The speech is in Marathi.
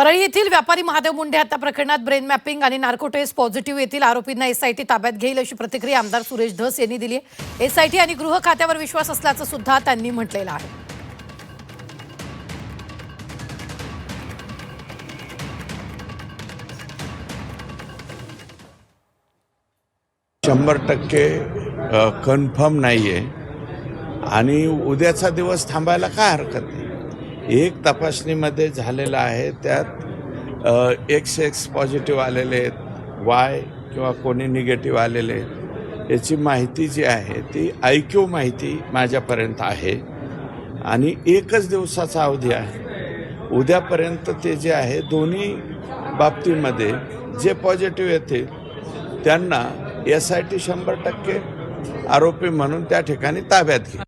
परळी येथील व्यापारी महादेव मुंडे हत्या प्रकरणात ब्रेन मॅपिंग आणि नार्को टेस्ट पॉझिटिव्ह येथील आरोपींना एसआयटी ताब्यात घेईल अशी प्रतिक्रिया आमदार सुरेश धस यांनी दिली आहे। एसआयटी आणि गृह खात्यावर विश्वास असल्याचं सुद्धा त्यांनी म्हटलेलं आहे। 100% कन्फर्म नाही आहे आणि उद्याचा दिवस थांबायला काय हरकत नाही। एक तपासणीमध्ये झालेला आहे, त्यात XX पॉझिटिव्ह आलेले आहेत, Y किंवा कोणी निगेटिव्ह आलेले आहेत। याची माहिती जी आहे ती IQ माहिती माझ्यापर्यंत आहे आणि एकच दिवसाचा अवधी आहे। उद्यापर्यंत ते जे आहे दोन्ही बाबतीमध्ये जे पॉझिटिव्ह येतील त्यांना एसआयटी 100% आरोपी म्हणून त्या ठिकाणी ताब्यात घेईल।